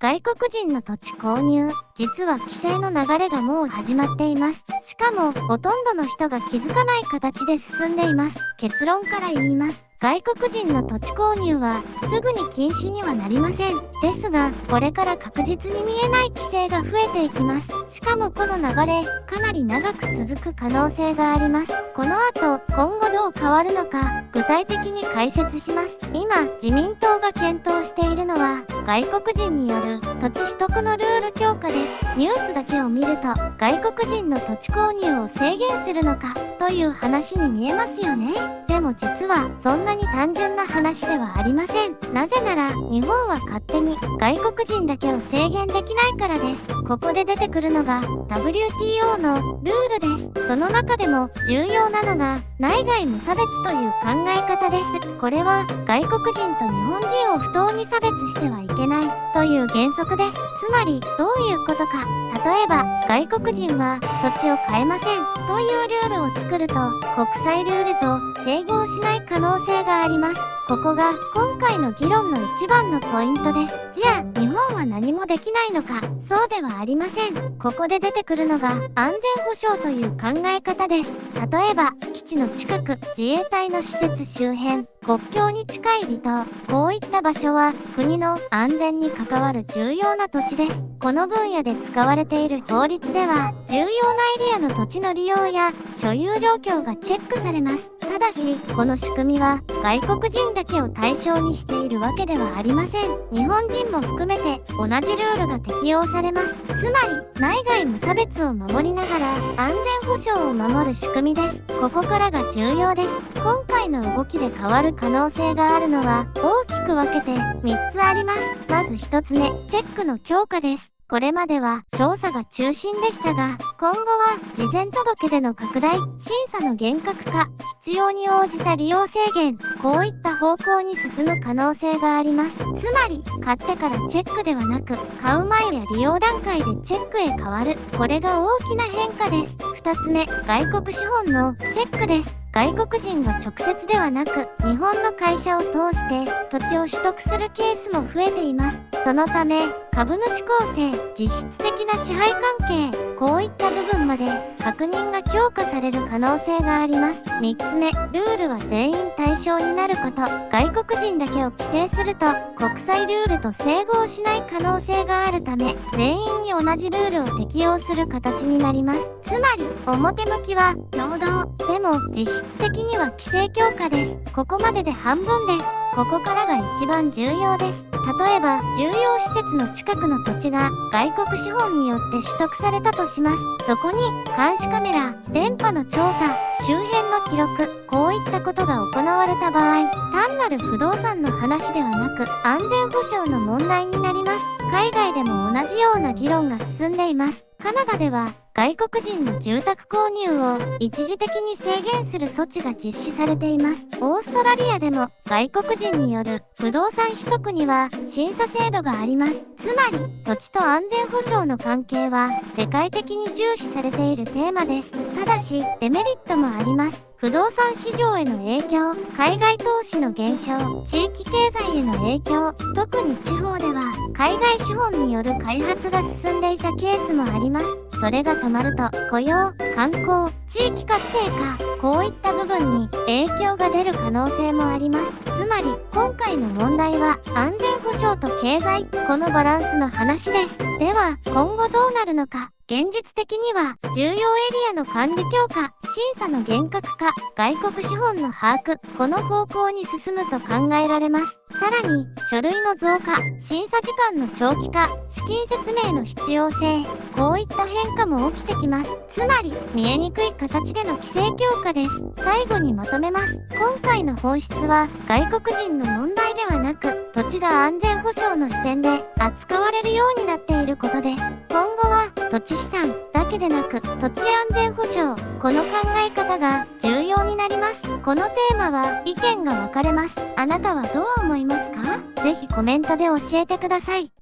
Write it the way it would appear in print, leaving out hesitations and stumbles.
外国人の土地購入。実は規制の流れがもう始まっています。しかも、ほとんどの人が気づかない形で進んでいます。結論から言います。外国人の土地購入はすぐに禁止にはなりません。ですが、これから確実に見えない規制が増えていきます。しかもこの流れ、かなり長く続く可能性があります。この後、今後どう変わるのか、具体的に解説します。今、自民党が検討しているのは、外国人による土地取得のルール強化です。ニュースだけを見ると、外国人の土地購入を制限するのか、という話に見えますよね。でも実は、そんなに単純な話ではありません。なぜなら、日本は勝手に外国人だけを制限できないからです。ここで出てくるのが WTO のルールです。その中でも重要なのが内外無差別という考え方です。これは外国人と日本人を不当に差別してはいけないという原則です。つまりどういうことか。例えば外国人は土地を買えませんというルールを作ると国際ルールと整合しない可能性があります。ここが今回の議論の一番のポイントです。じゃあ日本は何もできないのか。そうではありません。ここで出てくるのが安全保障という考え方です。例えば基地の近く、自衛隊の施設周辺、国境に近い離島、こういった場所は国の安全に関わる重要な土地です。この分野で使われている法律では重要なエリアの土地の利用や所有状況がチェックされます。ただし、この仕組みは外国人だけを対象にしているわけではありません。日本人も含めて同じルールが適用されます。つまり、内外無差別を守りながら安全保障を守る仕組みです。ここからが重要です。今回の動きで変わる可能性があるのは大きく分けて3つあります。まず1つ目、チェックの強化です。これまでは調査が中心でしたが、今後は事前届での拡大、審査の厳格化、必要に応じた利用制限、こういった方向に進む可能性があります。つまり、買ってからチェックではなく、買う前や利用段階でチェックへ変わる。これが大きな変化です。2つ目、外国資本のチェックです。外国人が直接ではなく、日本の会社を通して土地を取得するケースも増えています。そのため、株主構成、実質的な支配関係、こういった部分まで確認が強化される可能性があります。3つ目、ルールは全員対象になること。外国人だけを規制すると、国際ルールと整合しない可能性があるため、全員に同じルールを適用する形になります。つまり、表向きは平等。でも、実質的には規制強化です。ここまでで半分です。ここからが一番重要です。例えば、重要施設の近くの土地が外国資本によって取得されたとします。そこに監視カメラ、電波の調査、周辺の記録、こういったことが行われた場合、単なる不動産の話ではなく、安全保障の問題になります。海外でも同じような議論が進んでいます。カナダでは、外国人の住宅購入を一時的に制限する措置が実施されています。オーストラリアでも外国人による不動産取得には審査制度があります。つまり、土地と安全保障の関係は世界的に重視されているテーマです。ただし、デメリットもあります。不動産市場への影響、海外投資の減少、地域経済への影響、特に地方では海外資本による開発が進んでいたケースもあります。それが止まると雇用、観光、地域活性化、こういった部分に影響が出る可能性もあります。つまり今回の問題は安全保障と経済、このバランスの話です。では今後どうなるのか。現実的には重要エリアの管理強化、審査の厳格化、外国資本の把握、この方向に進むと考えられます。さらに、書類の増加、審査時間の長期化、資金説明の必要性、こういった変化も起きてきます。つまり、見えにくい形での規制強化です。最後にまとめます。今回の本質は、外国人の問題ではなく、土地が安全保障の視点で扱われるようになっていることです。今後は、土地資産だけでなく、土地安全保障、この考え方が重要になります。このテーマは意見が分かれます。あなたはどう思いますか？ぜひコメントで教えてください。